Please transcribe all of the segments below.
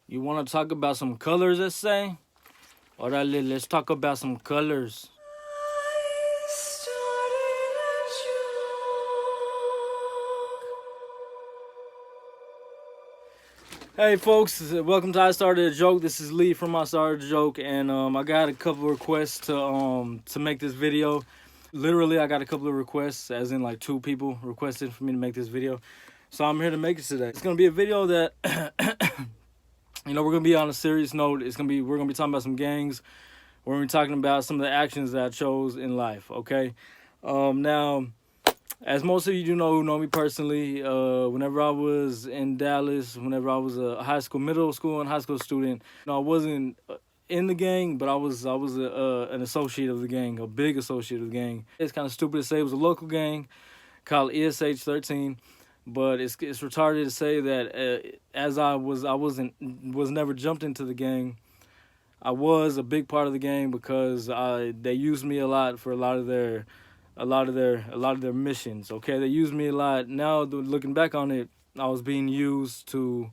You want to talk about some colors, let's say? Orale, let's talk about some colors. Hey folks, welcome to I Started a Joke. This is Lee from I Started a Joke, and I got a couple of requests to make this video. Literally, I got a couple of requests, as in like 2 people requested for me to make this video. So I'm here to make it today. It's gonna be a video that we're gonna be on a serious note. We're gonna be talking about some gangs. We're gonna be talking about some of the actions that I chose in life. Okay, now. As most of you do know who know me personally, whenever I was in Dallas, whenever I was a middle school and high school student, I wasn't in the gang, but I was an associate of the gang, a big associate of the gang. It's kind of stupid to say it was a local gang called ESH 13, but it's retarded to say that as I was never jumped into the gang. I was a big part of the gang because they used me a lot for a lot of their missions. Okay, they used me a lot. Now looking back on it, I was being used to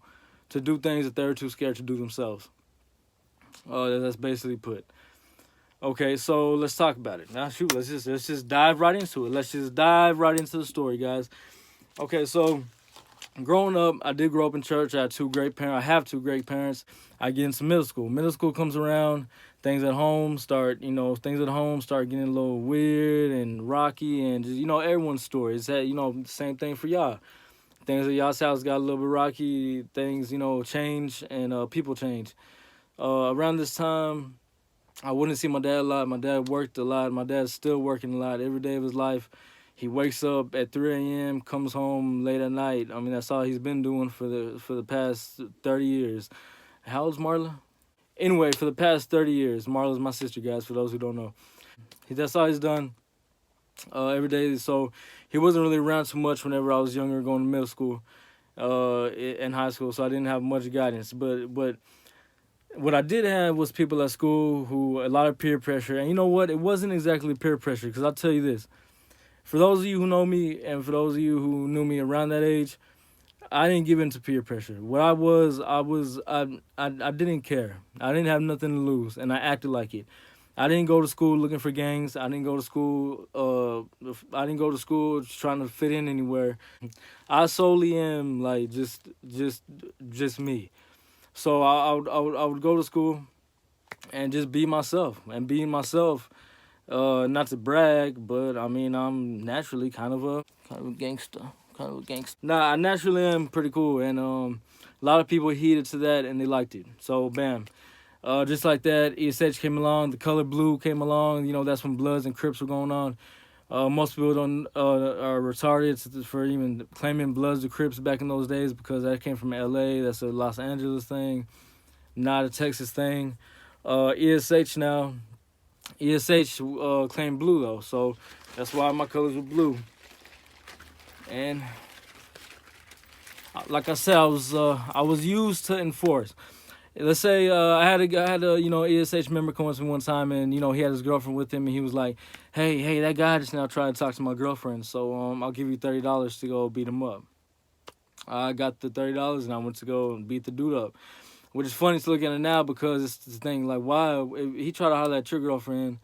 do things that they're too scared to do themselves. That's basically put. Okay, so let's talk about it. Now shoot, let's just dive right into it. Let's just dive right into the story, guys. Okay, so growing up, I did grow up in church. I have two great parents. I get into middle school. Middle school comes around. Things at home start getting a little weird and rocky, and just, everyone's story. It's that, same thing for y'all. Things at y'all's house got a little bit rocky. Things, change, and people change. Around this time, I wouldn't see my dad a lot. My dad worked a lot. My dad's still working a lot every day of his life. He wakes up at 3 a.m., comes home late at night. I mean, that's all he's been doing for the past 30 years. How old's Marla? Anyway, for the past 30 years, Marla's my sister, guys, for those who don't know. That's all he's done every day. So he wasn't really around too much whenever I was younger, going to middle school and high school, so I didn't have much guidance. But what I did have was people at school a lot of peer pressure. And you know what? It wasn't exactly peer pressure, because I'll tell you this. For those of you who know me, and for those of you who knew me around that age, I didn't give in to peer pressure. What I didn't care. I didn't have nothing to lose, and I acted like it. I didn't go to school looking for gangs. I didn't go to school. Trying to fit in anywhere. I solely am like just me. So I would go to school and just be myself. And being myself, not to brag, but I mean I'm naturally kind of a gangster. Nah, I naturally am pretty cool, and a lot of people heeded to that, and they liked it. So, bam. Just like that, ESH came along, the color blue came along. That's when Bloods and Crips were going on. Most people are retarded for even claiming Bloods or Crips back in those days, because that came from LA. That's a Los Angeles thing, not a Texas thing. ESH now. ESH claimed blue, though, so that's why my colors were blue. And like I said, I was used to enforce. Let's say I had a ESH member come up to me one time, and he had his girlfriend with him, and he was like, hey, that guy just now tried to talk to my girlfriend, so I'll give you $30 to go beat him up. I got the $30, and I went to go and beat the dude up, which is funny to look at it now, because it's the thing, like, why if he tried to holler at your girlfriend,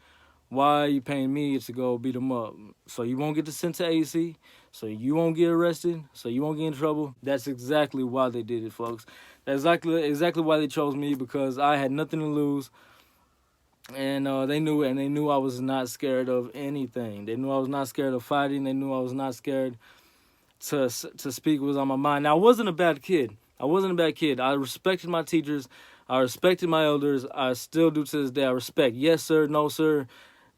why are you paying me to go beat him up? So you won't get sent to AC, so you won't get arrested, so you won't get in trouble. That's exactly why they did it, folks. That's exactly why they chose me, because I had nothing to lose, and they knew it, and they knew I was not scared of anything. They knew I was not scared of fighting. They knew I was not scared to speak what was on my mind. Now, I wasn't a bad kid. I respected my teachers. I respected my elders. I still do to this day. I respect. Yes, sir. No, sir.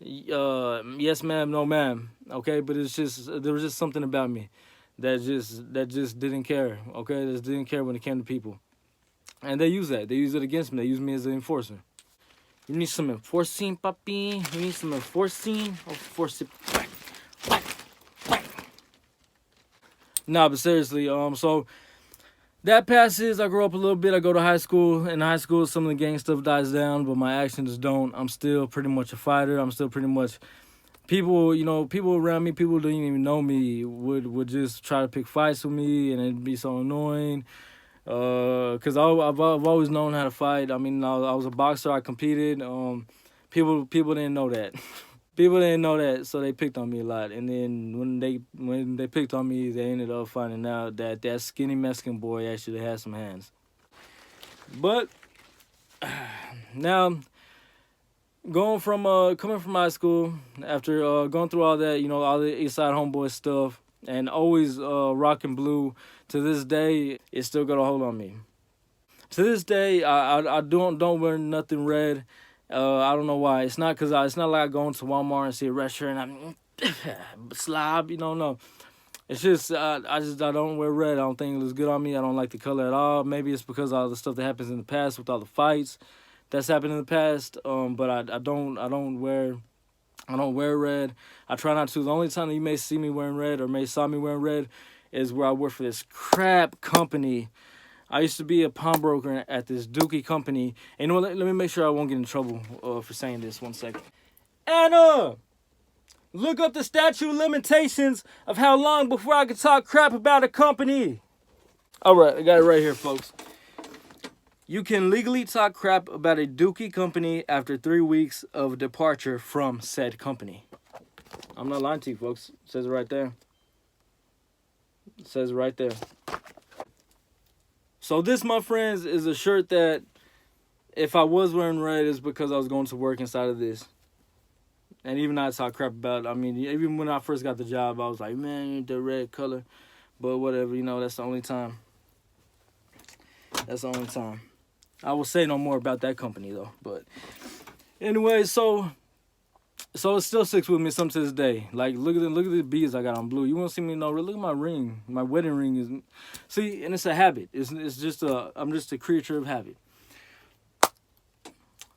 Yes, ma'am. No, ma'am. Okay, but there was just something about me that just didn't care. Okay, just didn't care when it came to people, and they use that. They use it against me. They use me as an enforcer. You need some enforcing, papi. You need some enforcing. Force it. Whack, whack, whack. Nah, but seriously, so that passes. I grow up a little bit. I go to high school. In high school, some of the gang stuff dies down, but my actions don't. I'm still pretty much a fighter. I'm still pretty much people around me, people who didn't even know me would just try to pick fights with me, and it'd be so annoying. Cause I've always known how to fight. I mean, I was a boxer. I competed. People didn't know that. People didn't know that, so they picked on me a lot. And then when they picked on me, they ended up finding out that that skinny Mexican boy actually had some hands. But now, going from coming from high school, after going through all that, you know, all the East Side Homeboy stuff, and always rocking blue, to this day, it still got a hold on me. To this day, I don't wear nothing red. I don't know why. It's not it's not like I go into Walmart and see a red shirt and I'm slob. You know, no. It's just I don't wear red. I don't think it looks good on me. I don't like the color at all. Maybe it's because of all the stuff that happens in the past with all the fights that's happened in the past. But I don't wear red. I try not to. The only time that you may see me wearing red or may saw me wearing red is where I work for this crap company. I used to be a pawnbroker at this dookie company. And you know what? Let me make sure I won't get in trouble for saying this. 1 second. Anna! Look up the statute of limitations of how long before I can talk crap about a company. All right, I got it right here, folks. You can legally talk crap about a dookie company after 3 weeks of departure from said company. I'm not lying to you, folks. It says it right there. It says it right there. So this, my friends, is a shirt that if I was wearing red, it's because I was going to work inside of this. And even I talk crap about it. I mean, even when I first got the job, I was like, man, the red color. But whatever, you know, that's the only time. That's the only time. I will say no more about that company, though. But anyway, so it still sticks with me some to this day. Like, look at the beads I got on blue. You won't see me no red. Look at my ring. My wedding ring is... See, and it's a habit. I'm just a creature of habit.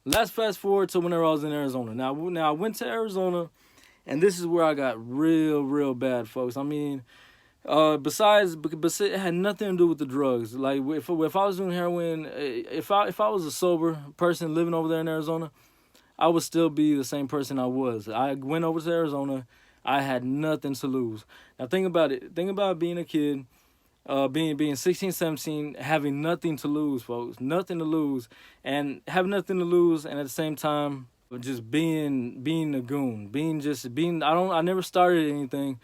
Let's fast forward to whenever I was in Arizona. Now I went to Arizona, and this is where I got real bad, folks. I mean, besides, it had nothing to do with the drugs. Like, if I was doing heroin, if I was a sober person living over there in Arizona, I would still be the same person I was. I went over to Arizona. I had nothing to lose. Now think about it. Think about being a kid, being 16, 17, having nothing to lose, folks. Nothing to lose. And having nothing to lose, and at the same time, just being a goon. I never started anything,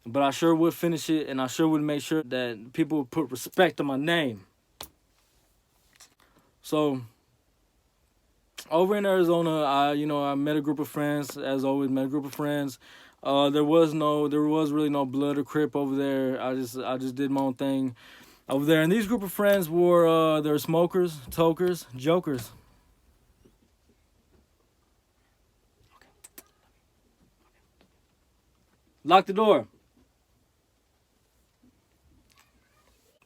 but I sure would finish it, and I sure would make sure that people would put respect on my name. So over in Arizona, I met a group of friends. As always, met a group of friends. There was really no blood or crip over there. I just did my own thing over there. And these group of friends were they were smokers, tokers, jokers. Lock the door.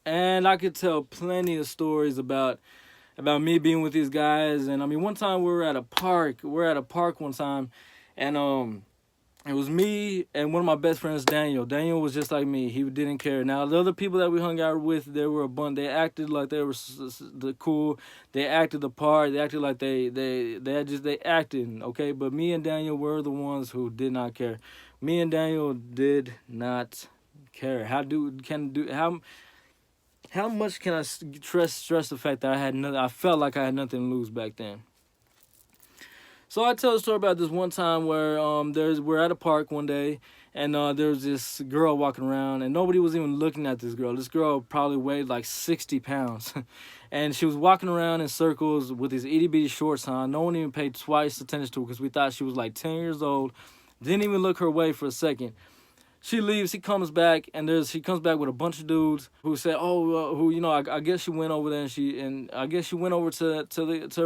And I could tell plenty of stories about me being with these guys. And I mean, one time we were at a park. One time, and it was me and one of my best friends, Daniel. Daniel was just like me. He didn't care. Now, the other people that we hung out with, they were a bunch. They acted like they were the cool. They acted the part. They acted like they acted, okay? But me and Daniel were the ones who did not care. Me and Daniel did not care. How much can I stress the fact that I felt like I had nothing to lose back then? So I tell a story about this one time where we're at a park one day, and there was this girl walking around, and nobody was even looking at this girl. This girl probably weighed like 60 pounds, and she was walking around in circles with these itty bitty shorts on. No one even paid twice attention to her because we thought she was like 10 years old. Didn't even look her way for a second. She leaves, she comes back, and she comes back with a bunch of dudes who said, I guess she went over there and I guess she went over to her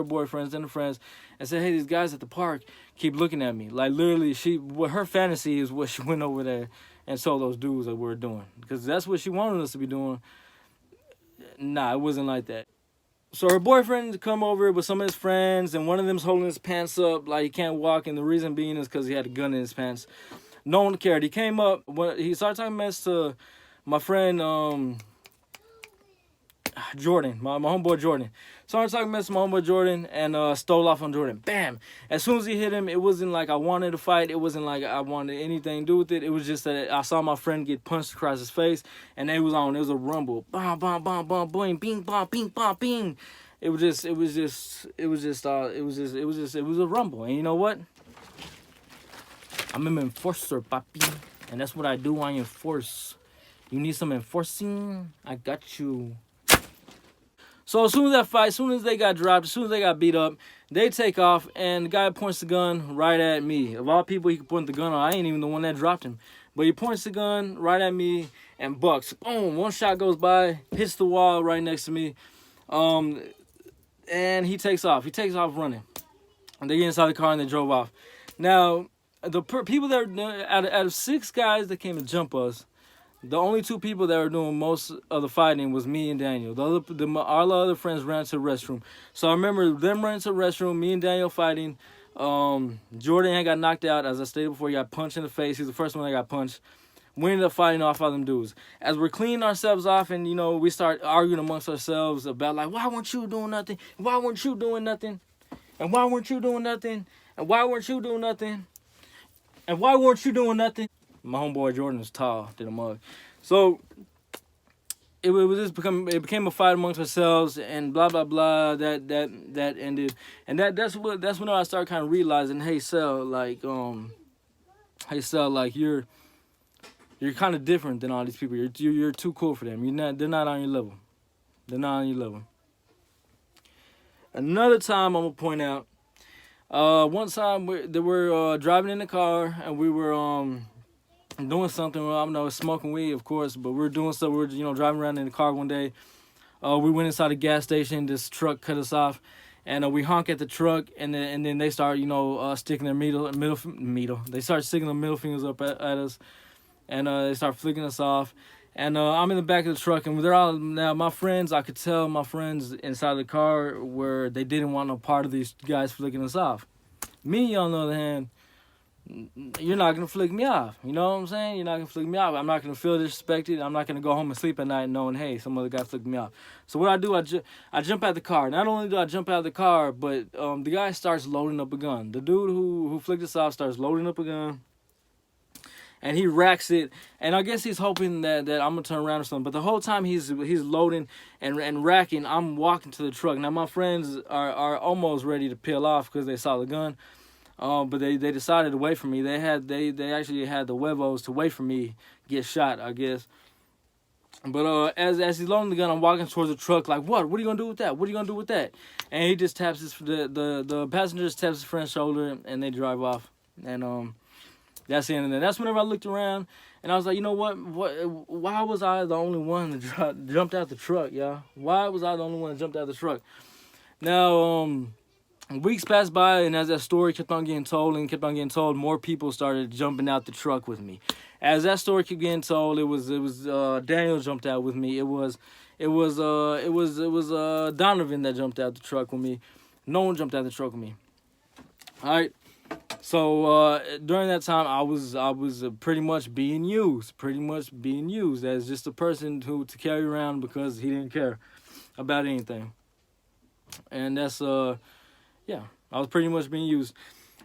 boyfriends and her friends and said, hey, these guys at the park keep looking at me. Like, literally, her fantasy is what she went over there and told those dudes that we're doing. Because that's what she wanted us to be doing. Nah, it wasn't like that. So her boyfriend come over with some of his friends, and one of them's holding his pants up like he can't walk, and the reason being is because he had a gun in his pants. No one cared. He came up, he started talking mess to my friend, Jordan, my homeboy Jordan. So I started talking mess with my homeboy Jordan and stole off on Jordan. Bam! As soon as he hit him, it wasn't like I wanted to fight. It wasn't like I wanted anything to do with it. It was just that I saw my friend get punched across his face, and it was on. It was a rumble. Bam, bam, bam, bam, boing, bing, bam, bing, bam, bing. It was a rumble. And you know what? I'm an enforcer, papi. And that's what I do. I enforce. You need some enforcing? I got you. So as soon as that fight, as soon as they got dropped, as soon as they got beat up, they take off, and the guy points the gun right at me. Of all people he could point the gun on, I ain't even the one that dropped him. But he points the gun right at me and bucks. Boom, one shot goes by, hits the wall right next to me. And he takes off. He takes off running. And they get inside the car and they drove off. Now, the people that were, out of 6 guys that came to jump us, the only 2 people that were doing most of the fighting was me and Daniel. All the other friends ran to the restroom. So I remember them running to the restroom, me and Daniel fighting. Jordan had got knocked out. As I stated before, he got punched in the face. He was the first one that got punched. We ended up fighting off all them dudes. As we're cleaning ourselves off and, you know, we start arguing amongst ourselves about, like, why weren't you doing nothing? Why weren't you doing nothing? And why weren't you doing nothing? And why weren't you doing nothing? And why weren't you doing nothing? My homeboy Jordan was tall than a mug. So it became a fight amongst ourselves and blah blah blah. That ended. And that's when I started kind of realizing, hey Cell, like you're kind of different than all these people. You're too cool for them. They're not on your level. They're not on your level. Another time I'm gonna point out. One time they were driving in the car and we were doing something. Well, I don't know, smoking weed, of course, but we were doing stuff. We were, driving around in the car one day. We went inside a gas station. This truck cut us off, and we honk at the truck, and then they start, sticking their middle. They start sticking their middle fingers up at us, and they start flicking us off. And I'm in the back of the truck, and they're all now my friends. I could tell my friends inside the car where they didn't want no part of these guys flicking us off. Me, on the other hand, you're not going to flick me off. You know what I'm saying? You're not going to flick me off. I'm not going to feel disrespected. I'm not going to go home and sleep at night knowing, hey, some other guy flicked me off. So what I do, I jump out the car. Not only do I jump out of the car, but the guy starts loading up a gun. The dude who flicked us off starts loading up a gun. And he racks it. And I guess he's hoping that I'm going to turn around or something. But the whole time he's loading and racking, I'm walking to the truck. Now, my friends are almost ready to peel off because they saw the gun. But they decided to wait for me. They actually had the huevos to wait for me get shot, I guess. But as he's loading the gun, I'm walking towards the truck like, what? What are you gonna do with that? What are you gonna do with that? And he just taps the passenger just taps his friend's shoulder, and they drive off. And that's the end of that. That's whenever I looked around and I was like, you know what? Why was I the only one that jumped out the truck, y'all? Why was I the only one that jumped out the truck? Now, weeks passed by, and as that story kept on getting told, more people started jumping out the truck with me. As that story kept getting told, it was Daniel jumped out with me. It was Donovan that jumped out the truck with me. No one jumped out the truck with me. All right. So during that time, I was pretty much being used as just a person to carry around because he didn't care about anything. And that's yeah, I was pretty much being used.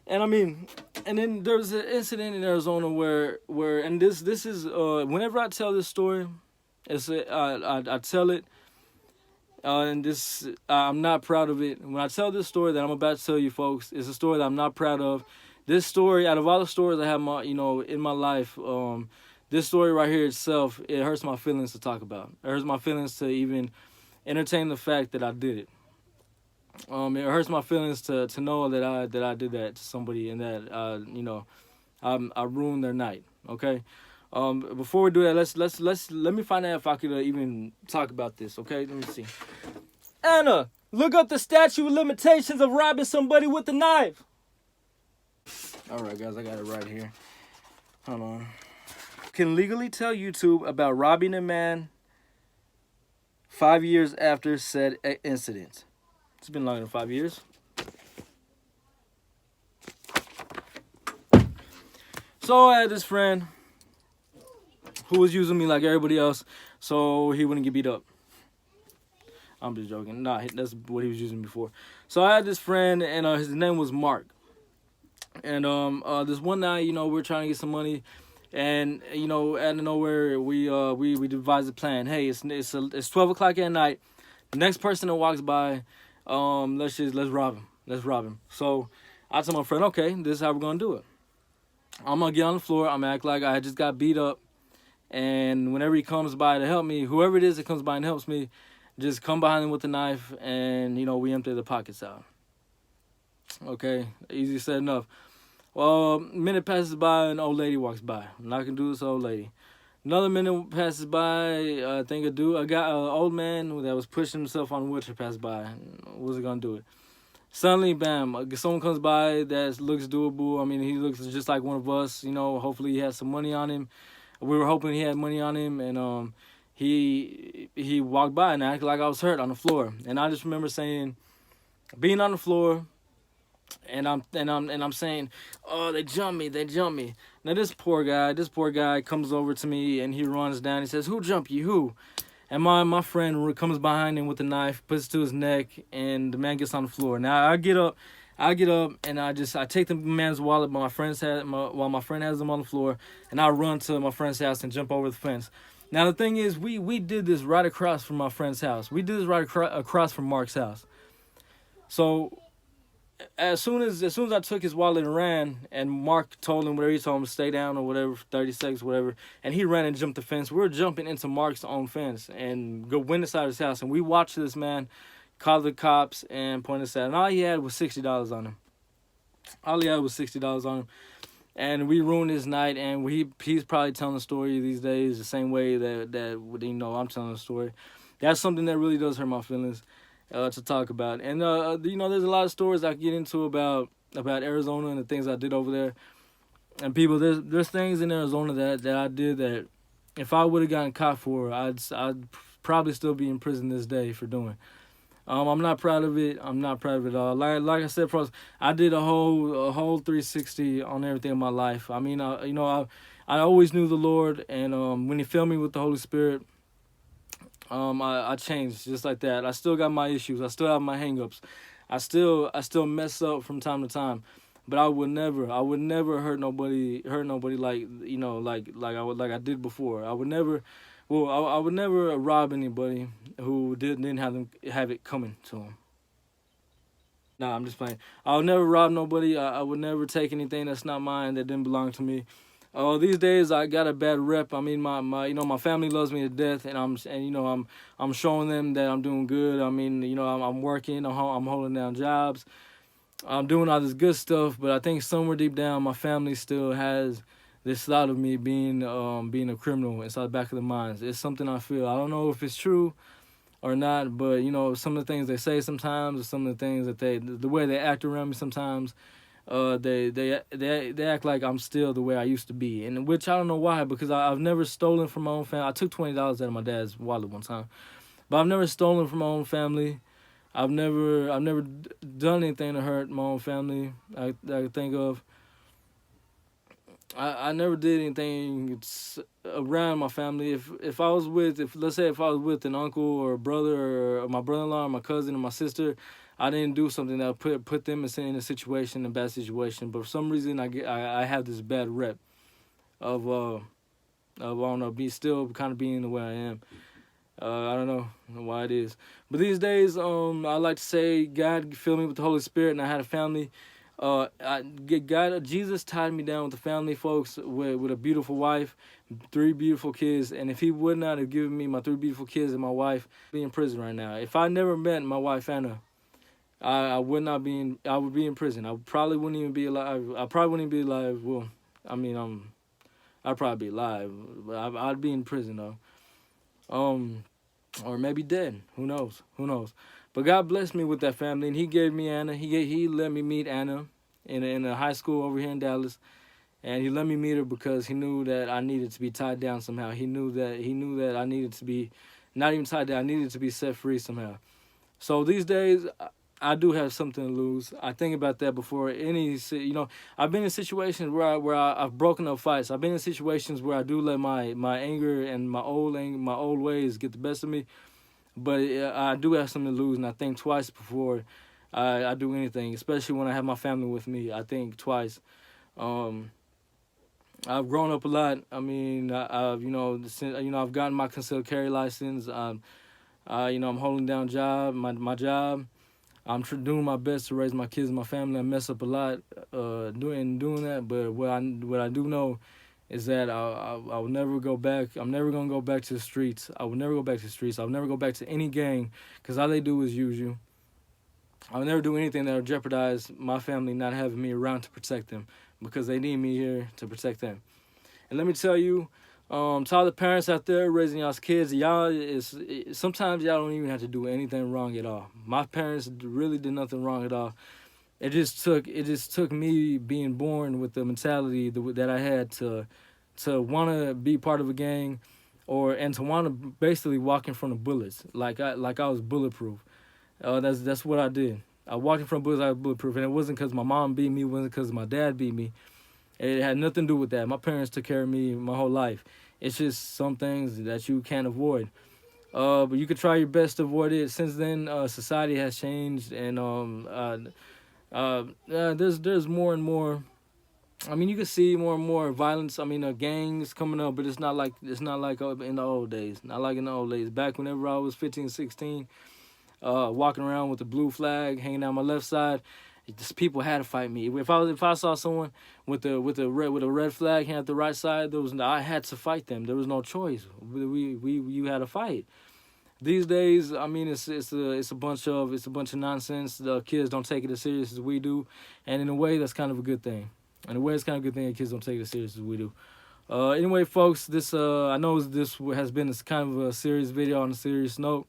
And I mean, and then there was an incident in Arizona where and this is whenever I tell this story, I tell it, and this I'm not proud of it. When I tell this story that I'm about to tell you folks, it's a story that I'm not proud of. This story, out of all the stories I have in my life, this story right here itself, it hurts my feelings to talk about. It hurts my feelings to even entertain the fact that I did it. It hurts my feelings to know that I did that to somebody and that I ruined their night. Okay. Before we do that, let me find out if I could even talk about this. Okay, let me see. Anna, look up the statute of limitations of robbing somebody with a knife. All right, guys, I got it right here. Hold on. Can legally tell YouTube about robbing a man 5 years after said incident. It's been longer than 5 years. So I had this friend who was using me like everybody else so he wouldn't get beat up. I'm just joking. Nah, that's what he was using before. So I had this friend, and his name was Mark. And this one night, you know, we are trying to get some money, and you know, out of nowhere, we devised a plan. Hey, it's 12 o'clock at night. The next person that walks by, let's rob him. Let's rob him. So I told my friend, okay, this is how we're gonna do it. I'm gonna get on the floor. I'm gonna act like I just got beat up, and whenever he comes by to help me, whoever it is that comes by and helps me, just come behind him with a knife, and you know, we empty the pockets out. Okay, easy said enough. Well, a minute passes by, an old lady walks by. I'm not gonna do this old lady. Another minute passes by. I think a guy, an old man that was pushing himself on a wheelchair passed by. Wasn't gonna do it. Suddenly, bam! Someone comes by that looks doable. I mean, he looks just like one of us. You know, hopefully he has some money on him. We were hoping he had money on him, and he walked by and acted like I was hurt on the floor. And I just remember saying, being on the floor. And I'm saying, oh, they jumped me. Now this poor guy comes over to me and he runs down. He says, who jumped you? Who? And my friend comes behind him with a knife, puts it to his neck, and the man gets on the floor. Now I get up, and I take the man's wallet, while my friend has him on the floor, and I run to my friend's house and jump over the fence. Now the thing is, we did this right across from my friend's house. We did this right across from Mark's house. So as soon as I took his wallet and ran, and Mark told him whatever he told him to stay down or whatever, 30 seconds, whatever, and he ran and jumped the fence. We were jumping into Mark's own fence and went inside his house, and we watched this man call the cops and point us out. And all he had was $60 on him. And we ruined his night, and he's probably telling the story these days the same way that you know, I'm telling the story. That's something that really does hurt my feelings. To talk about. And you know, there's a lot of stories I can get into about Arizona and the things I did over there. And people, there's things in Arizona that I did that if I would have gotten caught for, I'd probably still be in prison this day for doing. I'm not proud of it. I'm not proud of it at all. Like I said, I did a whole 360 on everything in my life. I mean, you know, I always knew the Lord, and when He filled me with the Holy Spirit, I changed just like that. I still got my issues. I still have my hangups. I still mess up from time to time, but I would never hurt nobody like, you know, like I did before. I would never rob anybody who didn't have it coming to them. Nah, I'm just playing. I would never rob nobody. I would never take anything that's not mine, that didn't belong to me. These days I got a bad rep. I mean, my family loves me to death, and I'm showing them that I'm doing good. I mean, you know, I'm working. I'm holding down jobs. I'm doing all this good stuff, but I think somewhere deep down, my family still has this thought of me being a criminal inside the back of their minds. It's something I feel. I don't know if it's true or not, but you know, some of the things they say sometimes, or some of the things that the way they act around me sometimes. They act like I'm still the way I used to be, and which I don't know why, because I've never stolen from my own family. I took $20 out of my dad's wallet one time, but I've never stolen from my own family. I've never done anything to hurt my own family. I think of. I never did anything around my family. If I was with an uncle or a brother or my brother-in-law or my cousin or my sister, I didn't do something that would put them in a bad situation. But for some reason, I have this bad rep of I don't know, still kind of being the way I am. I don't know why it is. But these days, I like to say God filled me with the Holy Spirit, and I had a family. Jesus tied me down with a family, folks, with a beautiful wife, 3 beautiful kids. And if He would not have given me my 3 beautiful kids and my wife, I'd be in prison right now. If I never met my wife Anna, I would be in prison. I probably wouldn't even be alive. Well, I mean, I'd probably be alive, but I'd be in prison though. Or maybe dead. Who knows? But God blessed me with that family, and He gave me Anna. He let me meet Anna in a high school over here in Dallas, and He let me meet her because He knew that I needed to be tied down somehow. He knew that I needed to be not even tied down. I needed to be set free somehow. So these days, I do have something to lose. I think about that before any, you know, I've been in situations where I've broken up fights. I've been in situations where I do let my anger and my old ways get the best of me. but I do have something to lose, and I think twice before I do anything, especially when I have my family with me. I think twice. Um, I've grown up a lot. I mean, I've I've gotten my concealed carry license. I'm holding down my job. I'm doing my best to raise my kids and my family. I mess up a lot doing that, but what I do know is that I will never go back. I'm never gonna go back to the streets. I will never go back to the streets. I will never go back to any gang, because all they do is use you. I will never do anything that will jeopardize my family not having me around to protect them, because they need me here to protect them. And let me tell you, to all the parents out there raising y'all's kids, sometimes y'all don't even have to do anything wrong at all. My parents really did nothing wrong at all. It just took me being born with the mentality that I had to want to be part of a gang, and to want to basically walk in front of bullets like I was bulletproof. That's what I did. I walked in front of bullets. I was bulletproof, and it wasn't because my mom beat me. It wasn't because my dad beat me. It had nothing to do with that. My parents took care of me my whole life. It's just some things that you can't avoid. But you could try your best to avoid it. Since then, society has changed, and there's more and more. I mean, you can see more and more violence. I mean, gangs coming up, but it's not like in the old days. Not like in the old days. Back whenever I was 15, 16, walking around with the blue flag hanging down my left side, just people had to fight me. If I saw someone with a red flag hanging at the right side, I had to fight them. There was no choice. You had to fight. These days, I mean, it's a bunch of nonsense. The kids don't take it as serious as we do, and in a way, that's kind of a good thing. In a way, it's kind of a good thing that kids don't take it as serious as we do. Anyway, folks, I know this has been kind of a serious video on a serious note.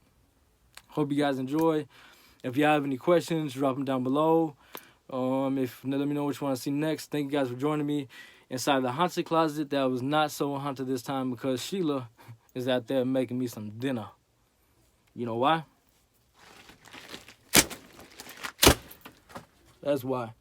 Hope you guys enjoy. If you have any questions, drop them down below. Let me know what you want to see next. Thank you guys for joining me inside the haunted closet that was not so haunted this time, because Sheila is out there making me some dinner. You know why? That's why.